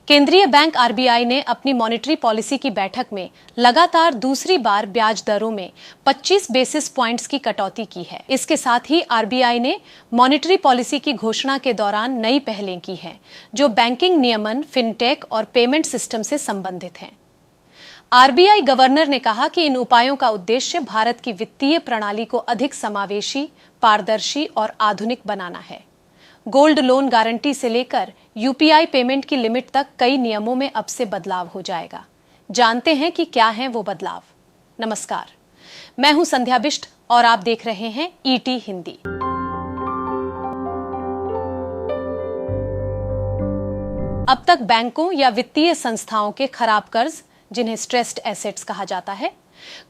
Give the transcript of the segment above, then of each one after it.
केंद्रीय bank RBI ने अपनी मॉनेटरी पॉलिसी की बैठक में लगातार दूसरी बार ब्याज दरों में 25 बेसिस पॉइंट्स की कटौती की है। इसके साथ ही आरबीआई ने मॉनेटरी पॉलिसी की घोषणा के दौरान नई पहलें की हैं, जो बैंकिंग नियमन, फिनटेक और पेमेंट सिस्टम से संबंधित हैं। आरबीआई गवर्नर ने कहा कि इन उपायों का उद्देश्य भारत की वित्तीय प्रणाली को अधिक समावेशी, पारदर्शी और आधुनिक बनाना है। गोल्ड लोन गारंटी से लेकर यूपीआई पेमेंट की लिमिट तक कई नियमों में अब से बदलाव हो जाएगा। जानते हैं कि क्या हैं वो बदलाव। नमस्कार, मैं हूं संध्या बिष्ट और आप देख रहे हैं ईटी हिंदी। अब तक बैंकों या वित्तीय संस्थाओं के खराब कर्ज, जिन्हें स्ट्रेस्ड एसेट्स कहा जाता है,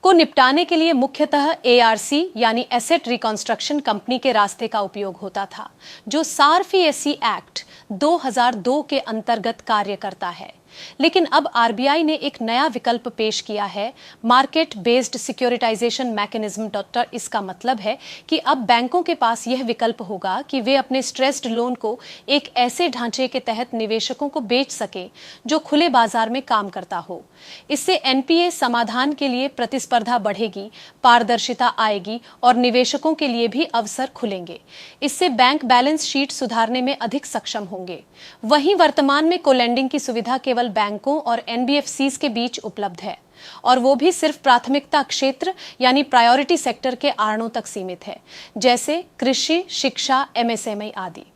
को निपटाने के लिए मुख्यतः एआरसी यानी एसेट रिकंस्ट्रक्शन कंपनी के रास्ते का उपयोग होता था, जो सार्फीएसी एक्ट 2002 के अंतर्गत कार्य करता है। लेकिन अब आरबीआई ने एक नया विकल्प पेश किया है, मार्केट बेस्ड सिक्योरिटाइजेशन मैकेनिज्म। इसका मतलब है कि अब बैंकों के पास यह विकल्प होगा कि वे अपने स्ट्रेस्ड लोन को एक ऐसे ढांचे के तहत निवेशकों को बेच सके जो खुले बाजार में काम करता हो। इससे एनपीए समाधान के लिए प्रतिस्पर्धा बढ़ेगी, पारदर्शिता आएगी और निवेशकों के लिए भी अवसर खुलेंगे। इससे बैंक बैलेंस शीट सुधारने में अधिक सक्षम होंगे। वहीं वर्तमान में कोलैंडिंग की सुविधा केवल बैंकों और एनबीएफसीज के बीच उपलब्ध है, और वो भी सिर्फ प्राथमिकता क्षेत्र यानी प्रायोरिटी सेक्टर के आड़ों तक सीमित है, जैसे कृषि, शिक्षा, एमएसएमई आदि।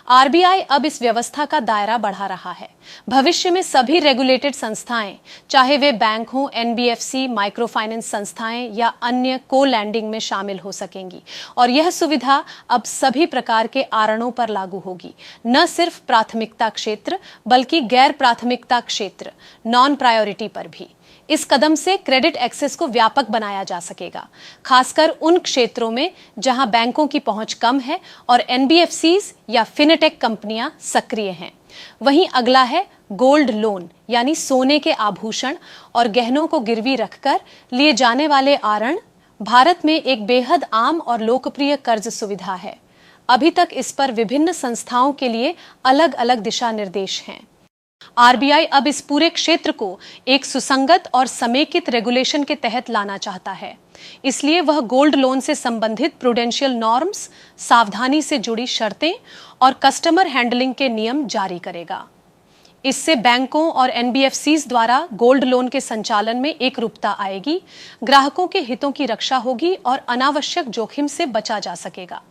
आरबीआई अब इस व्यवस्था का दायरा बढ़ा रहा है। भविष्य में सभी रेगुलेटेड संस्थाएं, चाहे वे बैंक हों, एनबीएफसी, माइक्रो फाइनेंस संस्थाएं या अन्य को लैंडिंग में शामिल हो सकेंगी, और यह सुविधा अब सभी प्रकार के आरणों पर लागू होगी, न सिर्फ प्राथमिकता क्षेत्र बल्कि गैर प्राथमिकता क्षेत्र, नॉन प्रायोरिटी पर भी। इस कदम से क्रेडिट एक्सेस को व्यापक बनाया जा सकेगा, खासकर उन क्षेत्रों में जहां बैंकों की पहुंच कम है और एनबीएफसीज या फिनटेक कंपनियां सक्रिय हैं। वहीं अगला है गोल्ड लोन यानी सोने के आभूषण और गहनों को गिरवी रखकर लिए जाने वाले आरण। भारत में एक बेहद आम और लोकप्रिय कर्ज सुविधा है। अभी तक इस पर विभिन्न संस्थाओं के लिए अलग अलग दिशा निर्देश हैं। आरबीआई अब इस पूरे क्षेत्र को एक सुसंगत और समेकित रेगुलेशन के तहत लाना चाहता है। इसलिए वह गोल्ड लोन से संबंधित प्रूडेंशियल नॉर्म्स, सावधानी से जुड़ी शर्तें और कस्टमर हैंडलिंग के नियम जारी करेगा। इससे बैंकों और एनबीएफसीज द्वारा गोल्ड लोन के संचालन में एक रूपता आएगी, ग्राहकों के हितों की रक्षा होगी और अनावश्यक जोखिम से बचा जा सकेगा।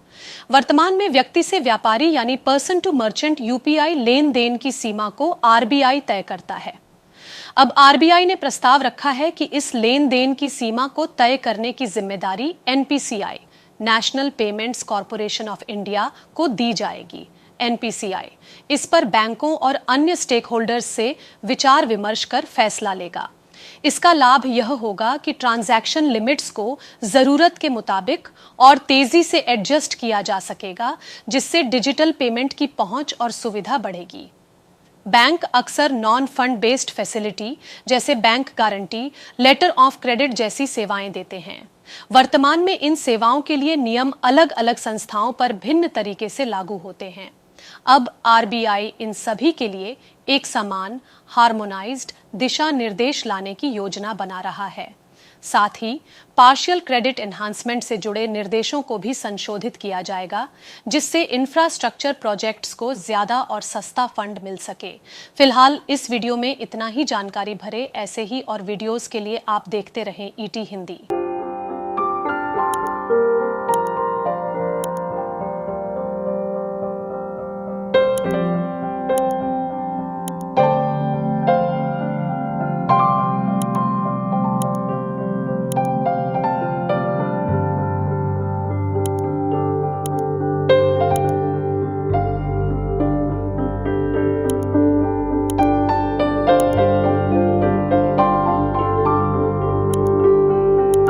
वर्तमान में व्यक्ति से व्यापारी यानी पर्सन टू मर्चेंट यूपीआई लेन देन की सीमा को आरबीआई तय करता है। अब आरबीआई ने प्रस्ताव रखा है कि इस लेन देन की सीमा को तय करने की जिम्मेदारी NPCI, national payments corporation of India, को दी जाएगी। एनपीसीआई इस पर बैंकों और अन्य स्टेक होल्डर्स से विचार विमर्श कर फैसला लेगा। इसका लाभ यह होगा कि ट्रांजैक्शन लिमिट्स को जरूरत के मुताबिक और तेजी से एडजस्ट किया जा सकेगा, जिससे डिजिटल पेमेंट की पहुंच और सुविधा बढ़ेगी। बैंक अक्सर नॉन फंड बेस्ड फैसिलिटी जैसे bank guarantee, letter of credit जैसी सेवाएं देते हैं। वर्तमान में इन सेवाओं के लिए नियम अलग अलग संस्थाओं पर भिन्न तरीके से लागू होते हैं। अब आरबीआई इन सभी के लिए एक समान, हार्मोनाइज्ड दिशा निर्देश लाने की योजना बना रहा है। साथ ही पार्शियल क्रेडिट एनहांसमेंट से जुड़े निर्देशों को भी संशोधित किया जाएगा, जिससे इंफ्रास्ट्रक्चर प्रोजेक्ट्स को ज्यादा और सस्ता फंड मिल सके। फिलहाल इस वीडियो में इतना ही। जानकारी भरे ऐसे ही और वीडियोस के लिए आप देखते रहें ईटी हिंदी।